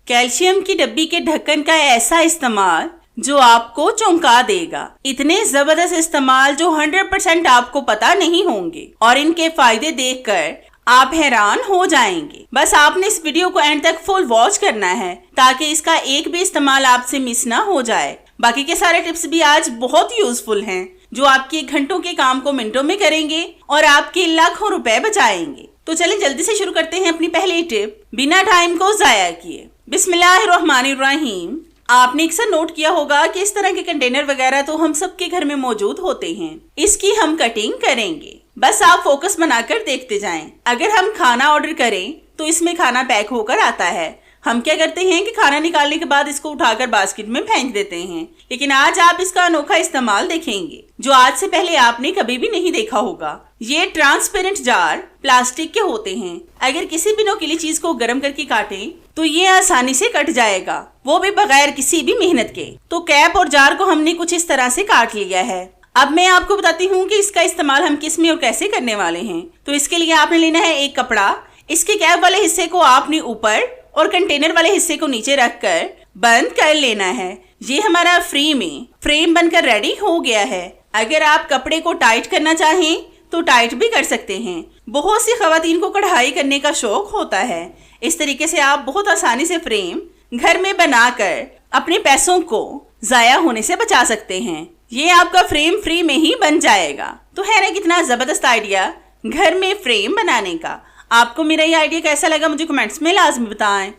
Calcium की डब्बी के ढक्कन का ऐसा इस्तेमाल जो आपको चौंका देगा। इतने जबरदस्त इस्तेमाल जो 100% आपको पता नहीं होंगे और इनके फायदे देखकर आप हैरान हो जाएंगे। बस आपने इस वीडियो को एंड तक फुल वॉच करना है ताकि इसका एक भी इस्तेमाल आपसे मिस ना हो जाए। बाकी के सारे टिप्स भी आज बहुत यूजफुल हैं जो आपके घंटों के काम को मिनटों में करेंगे और आपके लाखों रुपए बचाएंगे। तो चलिए जल्दी से शुरू करते हैं अपनी पहली टिप बिना टाइम को जाया किए। बिस्मिल्लाहिर्रहमानिर्रहीम। आपने अक्सर नोट किया होगा कि इस तरह के कंटेनर वगैरह तो हम सबके घर में मौजूद होते हैं। इसकी हम कटिंग करेंगे, बस आप फोकस बनाकर देखते जाएं। अगर हम खाना ऑर्डर करें तो इसमें खाना पैक होकर आता है। हम क्या करते हैं कि खाना निकालने के बाद इसको उठाकर बास्केट में फेंक देते हैं, लेकिन आज आप इसका अनोखा इस्तेमाल देखेंगे जो आज से पहले आपने कभी भी नहीं देखा होगा। ये ट्रांसपेरेंट जार प्लास्टिक के होते हैं। अगर किसी भी नुकीली चीज को गर्म करके काटें तो ये आसानी से कट जाएगा, वो भी बगैर किसी भी मेहनत के। तो कैप और जार को हमने कुछ इस तरह से काट लिया है। अब मैं आपको बताती हूँ कि इसका इस्तेमाल हम किस में और कैसे करने वाले हैं। तो इसके लिए आपने लेना है एक कपड़ा। इसके कैप वाले हिस्से को आपने ऊपर और कंटेनर वाले हिस्से को नीचे रखकर बंद कर लेना है। ये हमारा फ्रेम बनकर रेडी हो गया है। अगर आप कपड़े को टाइट करना चाहें तो टाइट भी कर सकते हैं। बहुत सी खवातीन को कढ़ाई करने का शौक होता है। इस तरीके से आप बहुत आसानी से फ्रेम घर में बनाकर अपने पैसों को जाया होने से बचा सकते हैं। ये आपका फ्रेम फ्री में ही बन जाएगा। तो है ना कितना जबरदस्त आइडिया घर में फ्रेम बनाने का। आपको मेरा ये आइडिया कैसा लगा मुझे कमेंट्स में लाजमी बताएं।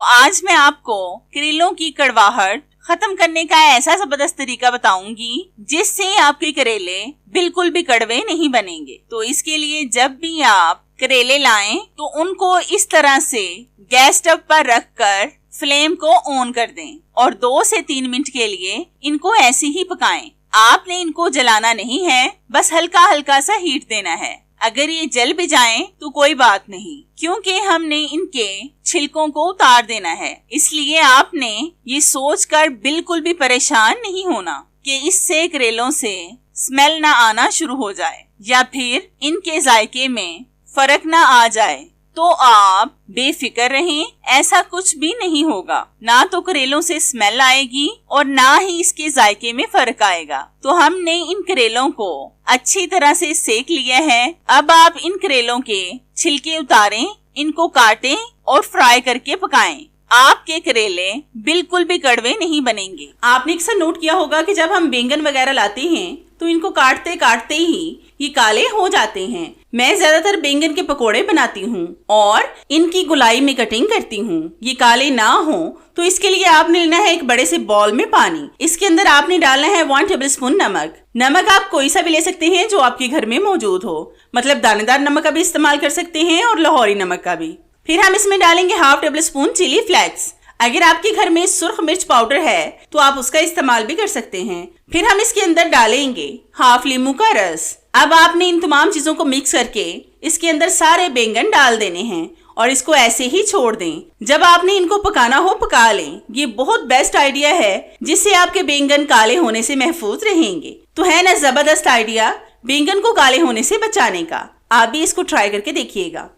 आज मैं आपको करेलों की कड़वाहट खत्म करने का ऐसा जबरदस्त तरीका बताऊंगी जिससे आपके करेले बिल्कुल भी कड़वे नहीं बनेंगे। तो इसके लिए जब भी आप करेले लाएं तो उनको इस तरह से गैस स्टव पर रखकर फ्लेम को ऑन कर दें और 2 से 3 मिनट के लिए इनको ऐसे ही पकाएं। आपने इनको जलाना नहीं है, बस हल्का हल्का सा हीट देना है। अगर ये जल भी जाएं तो कोई बात नहीं, क्योंकि हमने इनके छिलकों को उतार देना है। इसलिए आपने ये सोचकर बिल्कुल भी परेशान नहीं होना कि इससे करेलों से स्मेल ना आना शुरू हो जाए या फिर इनके जायके में फर्क ना आ जाए। तो आप बेफिक्र रहें, ऐसा कुछ भी नहीं होगा। ना तो करेलों से स्मेल आएगी और ना ही इसके जायके में फर्क आएगा। तो हमने इन करेलों को अच्छी तरह से सेक लिया है। अब आप इन करेलों के छिलके उतारें, इनको काटें और फ्राई करके पकाएं। आपके करेले बिल्कुल भी कड़वे नहीं बनेंगे। आपने अक्सर नोट किया होगा कि जब हम बैंगन वगैरह लाते हैं तो इनको काटते काटते ही ये काले हो जाते हैं। मैं ज्यादातर बैंगन के पकोड़े बनाती हूँ और इनकी गुलाई में कटिंग करती हूँ। ये काले ना हो तो इसके लिए आपने लेना है एक बड़े से बॉल में पानी। इसके अंदर आपने डालना है 1 टेबलस्पून नमक। नमक आप कोई सा भी ले सकते हैं जो आपके घर में मौजूद हो, मतलब दानेदार नमक का भी इस्तेमाल कर सकते हैं और लाहौरी नमक का भी। फिर हम इसमें डालेंगे 1/2 टेबलस्पून चिली फ्लेक्स। अगर आपके घर में सुर्ख मिर्च पाउडर है तो आप उसका इस्तेमाल भी कर सकते हैं। फिर हम इसके अंदर डालेंगे 1/2 लींबू का रस। अब आपने इन तमाम चीजों को मिक्स करके इसके अंदर सारे बैंगन डाल देने हैं और इसको ऐसे ही छोड़ दें। जब आपने इनको पकाना हो पका लें। ये बहुत बेस्ट आइडिया है जिससे आपके बैंगन काले होने से महफूज रहेंगे। तो है ना जबरदस्त आइडिया बैंगन को काले होने से बचाने का। आप भी इसको ट्राई करके देखिएगा।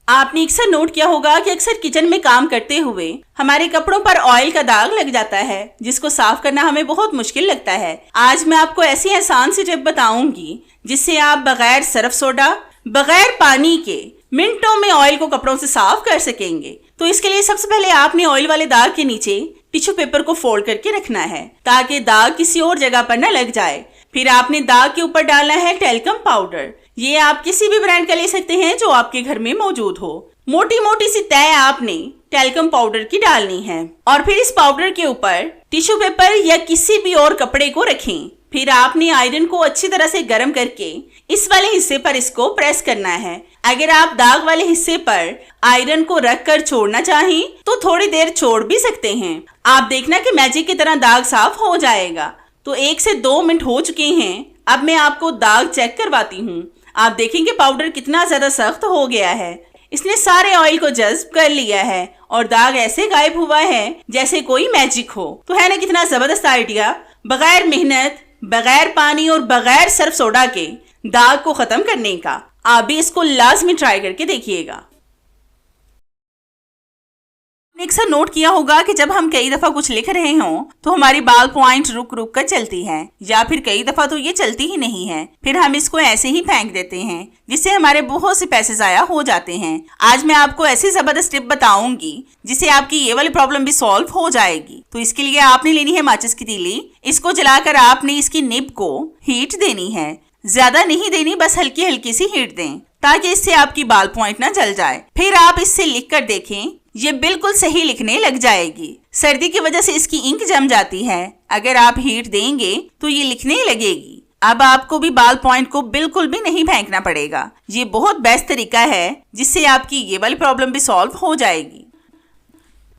आपने अक्सर नोट किया होगा कि अक्सर किचन में काम करते हुए हमारे कपड़ों पर ऑयल का दाग लग जाता है जिसको साफ करना हमें बहुत मुश्किल लगता है। आज मैं आपको ऐसी आसान सी टिप बताऊंगी जिससे आप बगैर सर्फ सोडा, बगैर पानी के मिनटों में ऑयल को कपड़ों से साफ कर सकेंगे। तो इसके लिए सबसे पहले आपने ऑयल वाले दाग के नीचे टिश्यू पेपर को फोल्ड करके रखना है ताकि दाग किसी और जगह पर न लग जाए। फिर आपने दाग के ऊपर डालना है टेल्कम पाउडर। ये आप किसी भी ब्रांड का ले सकते हैं जो आपके घर में मौजूद हो। मोटी मोटी सी तय आपने टेल्कम पाउडर की डालनी है और फिर इस पाउडर के ऊपर टिश्यू पेपर या किसी भी और कपड़े को रखें। फिर आपने आयरन को अच्छी तरह से गर्म करके इस वाले हिस्से पर इसको प्रेस करना है। अगर आप दाग वाले हिस्से पर आयरन को रख कर छोड़ना चाहें तो थोड़ी देर छोड़ भी सकते हैं। आप देखना कि मैजिक की तरह दाग साफ हो जाएगा। तो 1 से 2 मिनट हो चुके हैं। अब मैं आपको दाग चेक करवाती हूँ। आप देखेंगे पाउडर कितना ज्यादा सख्त हो गया है। इसने सारे ऑयल को जज्ब कर लिया है और दाग ऐसे गायब हुआ है जैसे कोई मैजिक हो। तो है ना कितना जबरदस्त आइडिया, बगैर मेहनत, बगैर पानी और बगैर सर्फ सोडा के दाग को खत्म करने का। आप भी इसको लाजमी ट्राई करके देखिएगा। अक्सर नोट किया होगा कि जब हम कई दफा कुछ लिख रहे हों तो हमारी बाल पॉइंट रुक रुक कर चलती है, या फिर कई दफा तो ये चलती ही नहीं है, फिर हम इसको ऐसे ही फेंक देते हैं, जिससे हमारे बहुत से पैसे जाया हो जाते हैं। आज मैं आपको ऐसी जबरदस्त टिप बताऊंगी जिससे आपकी ये वाली प्रॉब्लम भी सॉल्व हो जाएगी। तो इसके लिए आपने लेनी है माचिस की तीली। इसको जलाकर आपने इसकी निब को हीट देनी है, ज्यादा नहीं देनी, बस हल्की हल्की सी हीट दें ताकि इससे आपकी बाल पॉइंट ना जल जाए। फिर आप इससे लिख कर देखें, ये बिल्कुल सही लिखने लग जाएगी। सर्दी की वजह से इसकी इंक जम जाती है, अगर आप हीट देंगे तो ये लिखने लगेगी। अब आपको भी बाल पॉइंट को बिल्कुल भी नहीं फेंकना पड़ेगा। ये बहुत बेस्ट तरीका है जिससे आपकी ये वाली प्रॉब्लम भी सॉल्व हो जाएगी।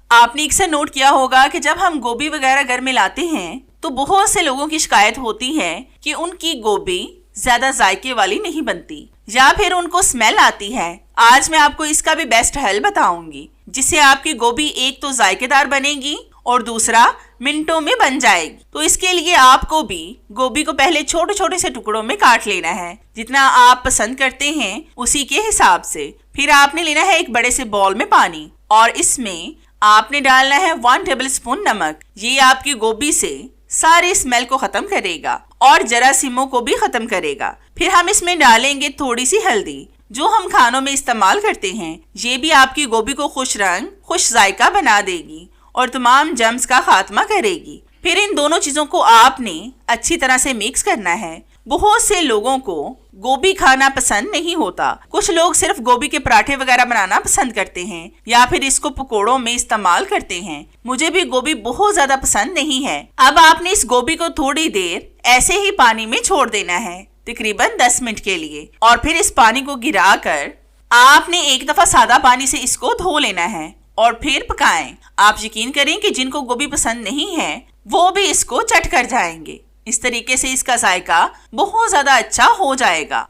आपने अक्सर नोट किया होगा कि जब हम गोभी वगैरह घर में लाते हैं तो बहुत से लोगों की शिकायत होती है कि उनकी गोभी ज्यादा जायके वाली नहीं बनती या फिर उनको स्मेल आती है। आज मैं आपको इसका भी बेस्ट हल बताऊंगी जिससे आपकी गोभी एक तो जायकेदार बनेगी और दूसरा मिनटों में बन जाएगी। तो इसके लिए आपको भी गोभी को पहले छोटे छोटे से टुकड़ों में काट लेना है, जितना आप पसंद करते हैं उसी के हिसाब से। फिर आपने लेना है एक बड़े से बाउल में पानी और इसमें आपने डालना है 1 टेबलस्पून नमक। ये आपकी गोभी से सारी स्मेल को खत्म करेगा और जरासीमों को भी खत्म करेगा। फिर हम इसमें डालेंगे थोड़ी सी हल्दी जो हम खानों में इस्तेमाल करते हैं। ये भी आपकी गोभी को खुश रंग खुश जायका बना देगी और तमाम जर्म्स का खात्मा करेगी। फिर इन दोनों चीजों को आपने अच्छी तरह से मिक्स करना है। बहुत से लोगों को गोभी खाना पसंद नहीं होता। कुछ लोग सिर्फ गोभी के पराठे वगैरह बनाना पसंद करते हैं या फिर इसको पकोड़ों में इस्तेमाल करते हैं। मुझे भी गोभी बहुत ज्यादा पसंद नहीं है। अब आपने इस गोभी को थोड़ी देर ऐसे ही पानी में छोड़ देना है, तकरीबन 10 मिनट के लिए, और फिर इस पानी को गिराकर आपने एक दफा सादा पानी से इसको धो लेना है और फिर पकाएं। आप यकीन करें कि जिनको गोभी पसंद नहीं है वो भी इसको चट कर जाएंगे। इस तरीके से इसका जायका बहुत ज्यादा अच्छा हो जाएगा।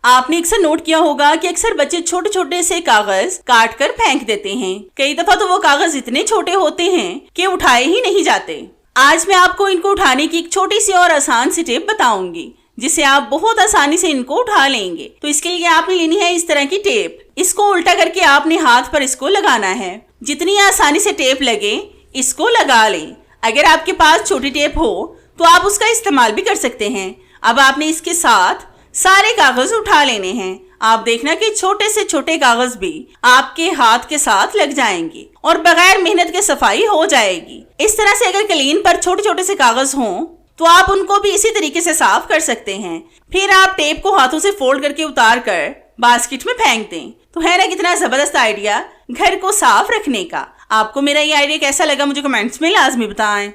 आपने अक्सर नोट किया होगा कि अक्सर बच्चे छोटे छोटे से कागज काट कर फेंक देते हैं। कई दफा तो वो कागज इतने छोटे होते हैं कि उठाए ही नहीं जाते। आज मैं आपको इनको उठाने की एक छोटी सी और आसान सी टिप बताऊंगी जिससे आप बहुत आसानी से इनको उठा लेंगे। तो इसके लिए आपने लेनी है इस तरह की टेप। इसको उल्टा करके आपने हाथ पर इसको लगाना है। जितनी आसानी से टेप लगे इसको लगा लें। अगर आपके पास छोटी टेप हो तो आप उसका इस्तेमाल भी कर सकते हैं। अब आपने इसके साथ सारे कागज उठा लेने हैं। आप देखना कि छोटे से छोटे कागज भी आपके हाथ के साथ लग जाएंगे और बगैर मेहनत के सफाई हो जाएगी। इस तरह से अगर कलीन पर छोटे छोटे से कागज हों तो आप उनको भी इसी तरीके से साफ कर सकते हैं। फिर आप टेप को हाथों से फोल्ड करके उतार कर बास्केट में फेंक दें। तो है ना कितना जबरदस्त आइडिया घर को साफ रखने का। आपको मेरा ये आइडिया कैसा लगा मुझे कमेंट्स में लाजमी बताएं।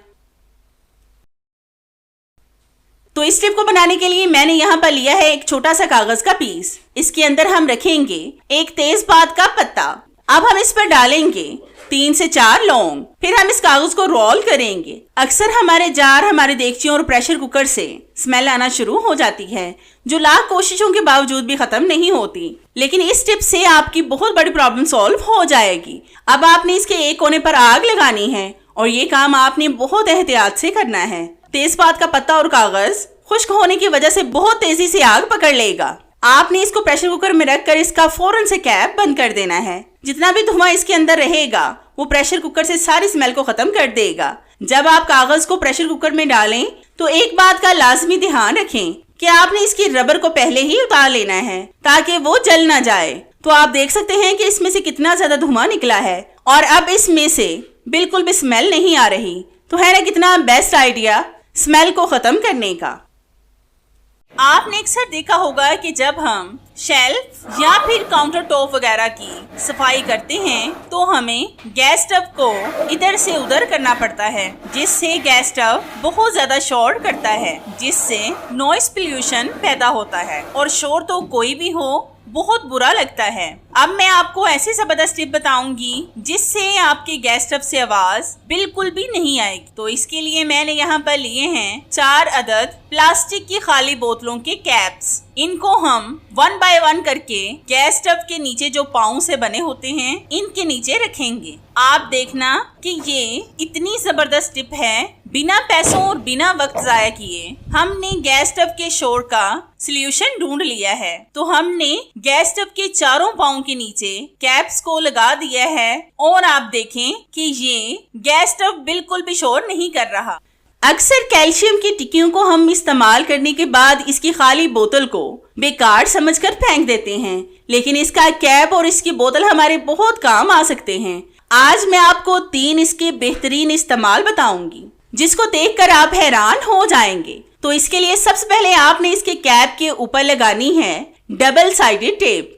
तो इस टिप को बनाने के लिए मैंने यहाँ पर लिया है एक छोटा सा कागज का पीस। इसके अंदर हम रखेंगे एक तेजपात का पत्ता। अब हम इस पर डालेंगे 3 से 4 लौंग। फिर हम इस कागज को रोल करेंगे। अक्सर हमारे जार, हमारे देगचियों और प्रेशर कुकर से स्मेल आना शुरू हो जाती है जो लाख कोशिशों के बावजूद भी खत्म नहीं होती। लेकिन इस टिप से आपकी बहुत बड़ी प्रॉब्लम सॉल्व हो जाएगी। अब आपने इसके एक कोने पर आग लगानी है और ये काम आपने बहुत एहतियात से करना है। तेजपात का पत्ता और कागज खुश्क होने की वजह से बहुत तेजी से आग पकड़ लेगा। आपने इसको प्रेशर कुकर में रखकर इसका फौरन से कैप बंद कर देना है। जितना भी धुआं इसके अंदर रहेगा वो प्रेशर कुकर से सारी स्मेल को खत्म कर देगा। जब आप कागज को प्रेशर कुकर में डालें तो एक बात का लाजमी ध्यान रखें कि आपने इसकी रबर को पहले ही उतार लेना है ताकि वो जल ना जाए। तो आप देख सकते हैं कि इसमें से कितना ज्यादा धुआं निकला है और अब इसमें से बिल्कुल भी स्मेल नहीं आ रही। तो है ना कितना बेस्ट आइडिया स्मेल को खत्म करने का। आपने अक्सर देखा होगा कि जब हम शेल्फ या फिर काउंटर टॉप वगैरह की सफाई करते हैं तो हमें गैस स्टव को इधर से उधर करना पड़ता है, जिससे गैस स्टव बहुत ज्यादा शोर करता है, जिससे नॉइस पोल्यूशन पैदा होता है और शोर तो कोई भी हो बहुत बुरा लगता है। अब मैं आपको ऐसी जबरदस्त टिप बताऊंगी जिससे आपके गैस स्टव से आवाज बिल्कुल भी नहीं आएगी। तो इसके लिए मैंने यहाँ पर लिए हैं 4 अदद प्लास्टिक की खाली बोतलों के कैप्स। इनको हम 1 बाय 1 करके गैस स्टव के नीचे जो पाँव से बने होते हैं इनके नीचे रखेंगे। आप देखना कि ये इतनी जबरदस्त टिप है, बिना पैसों और बिना वक्त जाया किए हमने गैस स्टव के शोर का सॉल्यूशन ढूंढ लिया है। तो हमने गैस स्टव के चारों पाँव के नीचे कैप्स को लगा दिया है और आप देखें कि ये गैस स्टव बिल्कुल भी शोर नहीं कर रहा। अक्सर कैल्शियम की टिक्कियों को हम इस्तेमाल करने के बाद इसकी खाली बोतल को बेकार समझकर फेंक देते हैं, लेकिन इसका कैप और इसकी बोतल हमारे बहुत काम आ सकते हैं। आज मैं आपको 3 इसके बेहतरीन इस्तेमाल बताऊंगी जिसको देखकर आप हैरान हो जाएंगे। तो इसके लिए सबसे पहले आपने इसके कैप के ऊपर लगानी है डबल साइडेड टेप।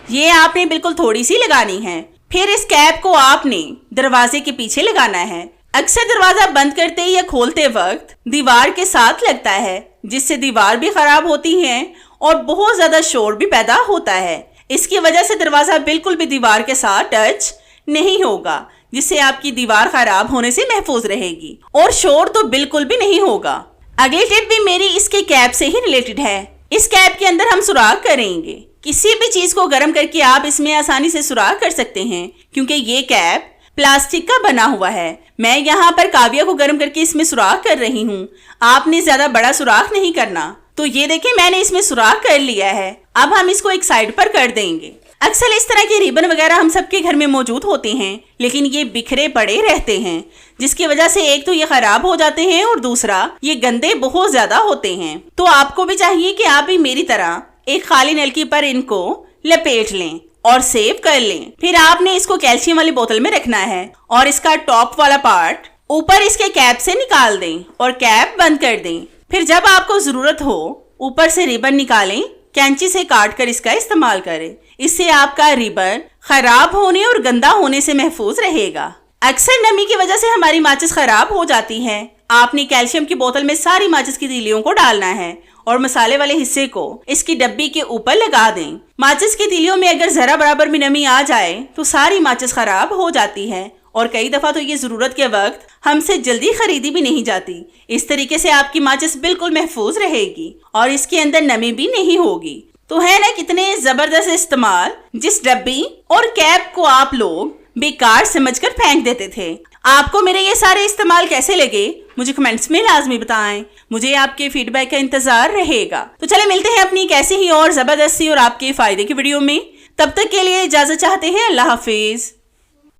ये आपने बिल्कुल थोड़ी सी लगानी है। फिर इस कैप को आपने दरवाजे के पीछे लगाना है। अक्सर दरवाजा बंद करते या खोलते वक्त दीवार के साथ लगता है, जिससे दीवार भी खराब होती है और बहुत ज्यादा शोर भी पैदा होता है। इसकी वजह से दरवाजा बिल्कुल भी दीवार के साथ टच नहीं होगा, जिससे आपकी दीवार खराब होने से महफूज रहेगी और शोर तो बिल्कुल भी नहीं होगा। अगली टिप भी मेरी इसके कैप से ही रिलेटेड है। इस कैप के अंदर हम सुराख करेंगे। किसी भी चीज को गर्म करके आप इसमें आसानी से सुराख कर सकते हैं, क्योंकि ये कैप प्लास्टिक का बना हुआ है। मैं यहाँ पर काविया को गर्म करके इसमें सुराख कर रही हूँ। आपने ज्यादा बड़ा सुराख नहीं करना। तो ये देखिए मैंने इसमें सुराख कर लिया है। अब हम इसको एक साइड पर कर देंगे। अक्सर इस तरह के रिबन वगैरह हम सबके घर में मौजूद होते हैं, लेकिन ये बिखरे पड़े रहते हैं, जिसकी वजह से एक तो ये खराब हो जाते हैं और दूसरा ये गंदे बहुत ज्यादा होते हैं। तो आपको भी चाहिए कि आप भी मेरी तरह एक खाली नलकी पर इनको लपेट लें और सेव कर लें। फिर आपने इसको कैल्शियम वाली बोतल में रखना है और इसका टॉप वाला पार्ट ऊपर इसके कैप से निकाल दें और कैप बंद कर दें। फिर जब आपको जरूरत हो ऊपर से रिबन निकालें, कैंची से काट कर इसका इस्तेमाल करें। इससे आपका रिबन खराब होने और गंदा होने से महफूज रहेगा। अक्सर नमी की वजह से हमारी माचिस खराब हो जाती है। आपने कैल्शियम की बोतल में सारी माचिस की तीलियों को डालना है और मसाले वाले हिस्से को इसकी डब्बी के ऊपर लगा दें। माचिस की तीलियों में अगर जरा बराबर भी नमी आ जाए तो सारी माचिस खराब हो जाती है और कई दफा तो ये जरूरत के वक्त हमसे जल्दी खरीदी भी नहीं जाती। इस तरीके से आपकी माचिस बिल्कुल महफूज रहेगी और इसके अंदर नमी भी नहीं होगी। तो है ना कितने जबरदस्त इस्तेमाल, जिस डब्बी और कैप को आप लोग बेकार समझकर फेंक देते थे। आपको मेरे ये सारे इस्तेमाल कैसे लगे मुझे कमेंट्स में लाजमी बताएं। मुझे आपके फीडबैक का इंतजार रहेगा। तो चले मिलते हैं अपनी कैसे ही और जबरदस्ती और आपके फायदे की वीडियो में। तब तक के लिए इजाजत चाहते हैं। अल्लाह हाफिज।